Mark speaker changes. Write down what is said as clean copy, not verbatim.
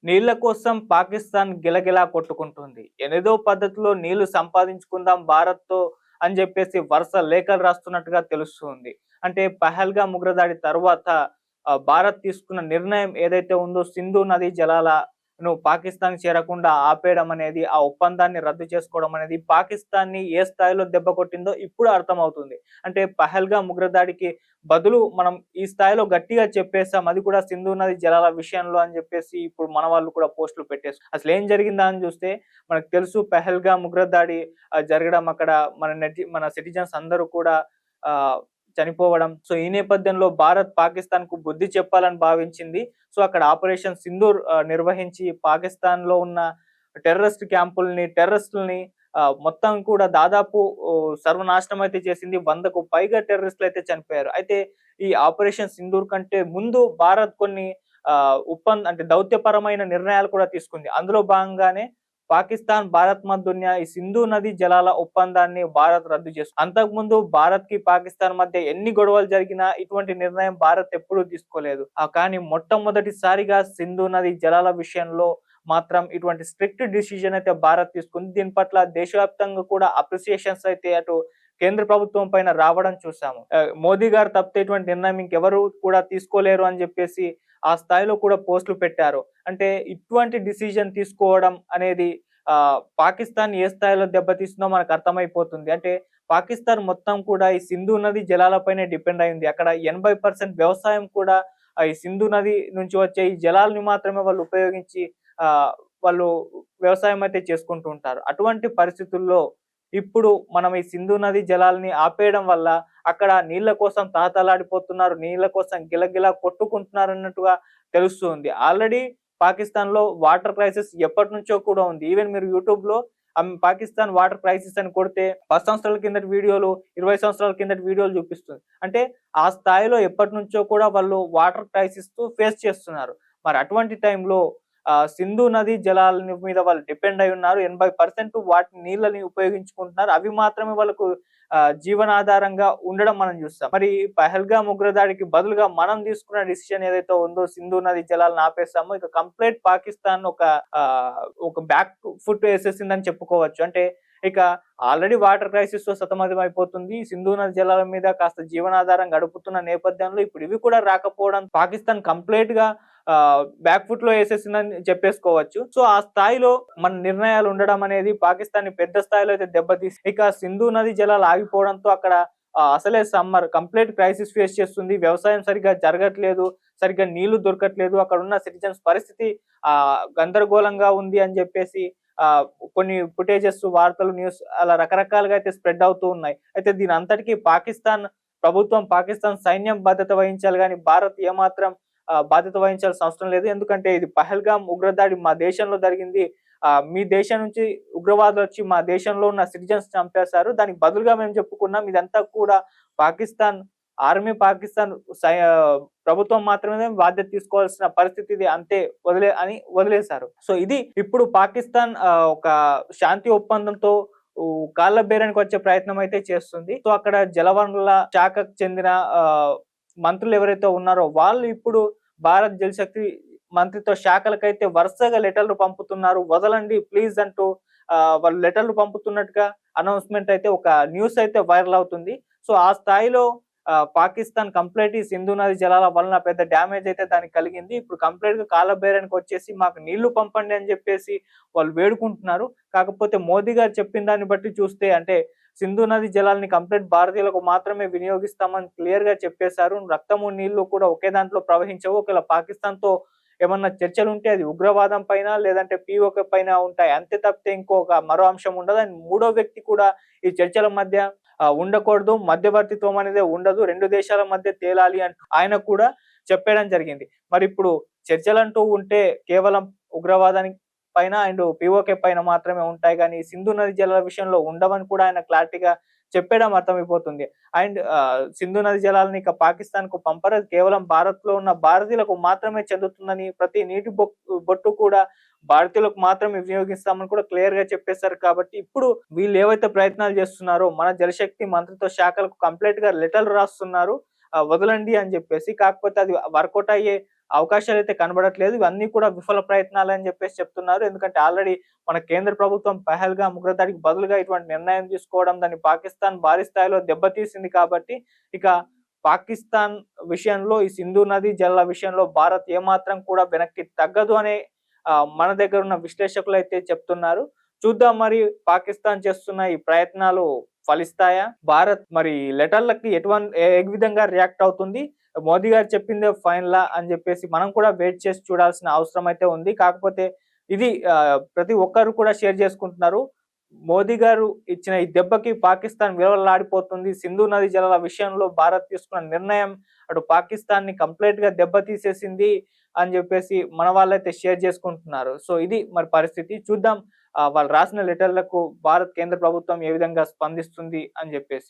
Speaker 1: నీళ్ల కోసం పాకిస్తాన్ గిలగిలా కొట్టుకుంటుంది. ఎనిదో పద్ధతిలో నీళ్లు సంపాదించుకుందాం భారత్‌తో అని జెప్పేసి వరుస లేఖలు రాస్తున్నట్టుగా తెలుస్తుంది. అంటే పహల్గామ్ ఉగ్రదాడి తరువాత భారత్ తీసుకున్న నిర్ణయం ఏదైతే ఉందో సింధు నదీ జలాలను పాకిస్తాన్‌కి చేరకుండా ఆపేయడం అనేది, ఆ ఒప్పందాన్ని రద్దు చేసుకోవడం అనేది పాకిస్తాన్‌ని ఏ స్థాయిలో దెబ్బ కొట్టిందో ఇప్పుడు అర్థమవుతుంది. అంటే పహల్గామ్ ఉగ్రదాడికి బదులు మనం ఈ స్థాయిలో గట్టిగా చెప్పేసాం. అది కూడా సింధు నది జలాల విషయంలో అని చెప్పేసి ఇప్పుడు మన వాళ్ళు కూడా పోస్టులు పెట్టేసి అసలేం జరిగిందా అని చూస్తే మనకు తెలుసు పెహల్గామ్ ఉగ్రదాడి జరగడం అక్కడ మన సిటిజన్స్ అందరూ కూడా ఆహ్, చనిపోవడం. సో, ఈ నేపథ్యంలో భారత్ పాకిస్తాన్‌కు బుద్ధి చెప్పాలని భావించింది. సో, అక్కడ ఆపరేషన్ సింధూర్ నిర్వహించి పాకిస్తాన్‌లో ఉన్న టెర్రరిస్టులని మొత్తం కూడా దాదాపు సర్వనాశనం అయితే చేసింది. 100కు పైగా టెర్రరిస్టులయితే చనిపోయారు. అయితే ఈ ఆపరేషన్ సింధూర్ కంటే ముందు భారత్ కొన్ని అంటే దౌత్యపరమైన నిర్ణయాలు కూడా తీసుకుంది. అందులో భాగంగానే పాకిస్తాన్, భారత్ మధ్యున్న ఈ సింధు నది జలాల ఒప్పందాన్ని భారత్ రద్దు చేస్తుంది. అంతకుముందు భారత్‌కి, పాకిస్తాన్ మధ్య ఎన్ని గొడవలు జరిగినా ఇటువంటి నిర్ణయం భారత్ ఎప్పుడూ తీసుకోలేదు. కానీ మొట్టమొదటిసారిగా సింధు నది జలాల విషయంలో మాత్రం ఇటువంటి స్ట్రిక్ట్ డిసిషన్ అయితే భారత్ తీసుకుంది. దీని పట్ల దేశవ్యాప్తంగా కూడా అప్రిసియేషన్స్ అయితే అటు కేంద్ర ప్రభుత్వం పైన రావడం చూసాము. మోదీ గారు తప్పితే ఇటువంటి నిర్ణయం ఇంకెవరు కూడా తీసుకోలేరు అని చెప్పేసి ఆ స్థాయిలో కూడా పోస్టులు పెట్టారు. అంటే ఇటువంటి డిసిజన్ తీసుకోవడం అనేది పాకిస్తాన్ ఏ స్థాయిలో దెబ్బతీస్తుందో మనకు అర్థమైపోతుంది. అంటే పాకిస్తాన్ మొత్తం కూడా ఈ సింధు నది జలాలపైనే డిపెండ్ అయింది. అక్కడ 80% వ్యవసాయం కూడా ఈ సింధు నది నుంచి వచ్చే ఈ జలాల్ని మాత్రమే వాళ్ళు ఉపయోగించి ఆహ్, వాళ్ళు వ్యవసాయం అయితే చేసుకుంటూ ఉంటారు. అటువంటి పరిస్థితుల్లో ఇప్పుడు మనం ఈ సింధు నది జలాల్ని ఆపేయడం వల్ల అక్కడ నీళ్ల కోసం తహతహలాడిపోతున్నారు. నీళ్ల కోసం గిలగిలా కొట్టుకుంటున్నారన్నట్టుగా తెలుస్తుంది. ఆల్రెడీ పాకిస్తాన్‌లో వాటర్ క్రైసిస్ ఎప్పటినుంచో కూడా ఉంది. ఈవెన్ మీరు యూట్యూబ్‌లో పాకిస్తాన్ వాటర్ క్రైసిస్ అని కొడితే 10 సంవత్సరాల కిందటి వీడియోలు, 20 సంవత్సరాల కిందటి వీడియోలు చూపిస్తుంది. అంటే ఆ స్థాయిలో ఎప్పటినుంచో కూడా వాళ్ళు వాటర్ క్రైసిస్‌తో ఫేస్ చేస్తున్నారు. మరి అటువంటి టైంలో సింధు నది జలాల మీద వాళ్ళు డిపెండ్ అయి ఉన్నారు. 80% వాటి నీళ్ళని ఉపయోగించుకుంటున్నారు. అవి మాత్రమే వాళ్ళకు జీవనాధారంగా ఉండడం మనం చూస్తాం. మరి పహల్గామ్ ఉగ్రదాడికి బదులుగా మనం తీసుకున్న డిసిషన్ ఏదైతే ఉందో సింధు నది జలాలను ఆపేసామో ఇక కంప్లీట్ పాకిస్తాన్ ఒక బ్యాక్ ఫుట్ వేసేసిందని చెప్పుకోవచ్చు. అంటే ఇక ఆల్రెడీ వాటర్ క్రైసిస్ తో సతమతం అయిపోతుంది. సింధు నది జలాల మీద కాస్త జీవనాధారం గడుపుతున్న నేపథ్యంలో ఇప్పుడు ఇవి కూడా రాకపోవడం పాకిస్తాన్ కంప్లీట్ గా బ్యాక్ ఫుట్ లో వేసేసిందని చెప్పేసుకోవచ్చు. సో ఆ స్థాయిలో మన నిర్ణయాలు ఉండడం అనేది పాకిస్తాన్ ని పెద్ద స్థాయిలో అయితే దెబ్బతీసి ఇక సింధు నది జలాలు ఆగిపోవడంతో అక్కడ అసలే సమ్మర్ కంప్లీట్ క్రైసిస్ ఫేస్ చేస్తుంది. వ్యవసాయం సరిగ్గా జరగట్లేదు. సరిగ్గా నీళ్లు దొరకట్లేదు. అక్కడ ఉన్న సిటిజన్స్ పరిస్థితి గందరగోళంగా ఉంది అని చెప్పేసి ఆహ్, కొన్ని ఫుటేజెస్, వార్తలు, న్యూస్ అలా రకరకాలుగా అయితే స్ప్రెడ్ అవుతూ ఉన్నాయి. అయితే దీని అంతటికి పాకిస్తాన్ ప్రభుత్వం, పాకిస్తాన్ సైన్యం బాధ్యత వహించాలి గానీ భారత్ ఏమాత్రం బాధ్యత వహించాల్సిన అవసరం లేదు. ఎందుకంటే ఇది పహల్గామ్ ఉగ్రదాడి మా దేశంలో జరిగింది. మీ దేశం నుంచి ఉగ్రవాదులొచ్చి మా దేశంలో ఉన్న సిటిజన్స్ చంపేశారు. దానికి బదులుగా మేము చెప్పుకున్నాం. ఇదంతా కూడా పాకిస్తాన్ ఆర్మీ, పాకిస్తాన్ ప్రభుత్వం మాత్రమే బాధ్యత తీసుకోవాల్సిన పరిస్థితి ఇది. అంతే వదిలేశారు. సో ఇది ఇప్పుడు పాకిస్తాన్ ఒక శాంతి ఒప్పందంతో కాళ్ళ బేరానికి వచ్చే ప్రయత్నం అయితే చేస్తుంది. సో అక్కడ జలవనరుల శాఖకు చెందిన మంత్రులు ఎవరైతే ఉన్నారో వాళ్ళు ఇప్పుడు భారత్ జలశక్తి మంత్రిత్వ శాఖలకైతే వరుసగా లెటర్లు పంపుతున్నారు. వదలండి ప్లీజ్ అంటూ వాళ్ళు లెటర్లు పంపుతున్నట్టుగా అనౌన్స్‌మెంట్ అయితే ఒక న్యూస్ అయితే వైరల్ అవుతుంది. సో ఆ స్థాయిలో పాకిస్తాన్ కంప్లీట్ ఈ సింధు నది జలాల వలన పెద్ద డ్యామేజ్ అయితే దానికి కలిగింది. ఇప్పుడు కంప్లీట్‌గా కాలబేరానికి వచ్చేసి మాకు నీళ్లు పంపండి అని చెప్పేసి వాళ్ళు వేడుకుంటున్నారు. కాకపోతే మోదీ గారు చెప్పిన దాన్ని బట్టి చూస్తే అంటే సింధు నది జలాల్ని కంప్లీట్ భారతీయులకు మాత్రమే వినియోగిస్తామని క్లియర్‌గా చెప్పేశారు. రక్తము, నీళ్లు కూడా ఒకే దాంట్లో ప్రవహించవు. ఒకవేళ పాకిస్తాన్‌తో ఏమన్నా చర్చలుంటే అది ఉగ్రవాదం పైన లేదంటే పీఓకే పైన ఉంటాయి. అంతే తప్పితే మరో అంశం ఉండదు. అండ్ మూడో వ్యక్తి కూడా ఈ చర్చల మధ్య ఉండకూడదు. మధ్యవర్తిత్వం అనేది ఉండదు. 2 దేశాల మధ్య తేలాలి అంటూ ఆయన కూడా చెప్పేయడం జరిగింది. మరిప్పుడు చర్చలంటూ ఉంటే కేవలం ఉగ్రవాదానికి పైన అండ్ పీఓకే పైన మాత్రమే ఉంటాయి గానీ సింధు నది జలాల విషయంలో ఉండవని కూడా ఆయన క్లారిటీగా చెప్పేయడం అర్థమైపోతుంది. అండ్ సింధు నది జలాలని ఇక పాకిస్తాన్‌కు పంపరు. కేవలం భారత్‌లో ఉన్న భారతీయులకు మాత్రమే చెందుతుందని, ప్రతి నీటి బొట్టు కూడా భారతీయులకు మాత్రమే వినియోగిస్తామని కూడా క్లియర్‌గా చెప్పేశారు. కాబట్టి ఇప్పుడు వీళ్ళేవైతే ప్రయత్నాలు చేస్తున్నారో మన జలశక్తి మంత్రిత్వ శాఖలకు కంప్లీట్‌గా లెటర్లు రాస్తున్నారు. వదలండి అని చెప్పేసి. కాకపోతే అది వర్కౌట్ అయ్యే అవకాశాలు అయితే కనబడట్లేదు. ఇవన్నీ కూడా విఫల ప్రయత్నాలు అని చెప్పేసి చెప్తున్నారు. ఎందుకంటే ఆల్రెడీ మన కేంద్ర ప్రభుత్వం పహల్గామ్ ఉగ్రదాడికి బదులుగా ఇటువంటి నిర్ణయం తీసుకోవడం దాన్ని పాకిస్తాన్ భారీ స్థాయిలో దెబ్బతీసింది కాబట్టి ఇక పాకిస్తాన్ విషయంలో ఈ సింధు నది జలాల విషయంలో భారత్ ఏమాత్రం కూడా వెనక్కి తగ్గదు అనే మన దగ్గర ఉన్న విశ్లేషకులు అయితే చెప్తున్నారు. చూద్దాం మరి పాకిస్తాన్ చేస్తున్న ఈ ప్రయత్నాలు ఫలిస్తాయా? భారత్ మరి లెటర్లకి ఏ విధంగా రియాక్ట్ అవుతుంది? మోదీ గారు చెప్పిందే ఫైనలా అని చెప్పేసి మనం కూడా వెయిట్ చేసి చూడాల్సిన అవసరం అయితే ఉంది. కాకపోతే ఇది ప్రతి ఒక్కరు కూడా షేర్ చేసుకుంటున్నారు. మోదీ గారు ఇచ్చిన ఈ దెబ్బకి పాకిస్తాన్ విలవల్లాడిపోతుంది. సింధు నది జలాల విషయంలో భారత్ తీసుకున్న నిర్ణయం అటు పాకిస్తాన్‌ని కంప్లీట్‌గా దెబ్బతీసేసింది అని చెప్పేసి మన వాళ్ళైతే షేర్ చేసుకుంటున్నారు. సో ఇది మరి పరిస్థితి. చూద్దాం వాళ్ళు రాసిన లెటర్‌లకు భారత్ కేంద్ర ప్రభుత్వం ఏ విధంగా స్పందిస్తుంది అని చెప్పేసి.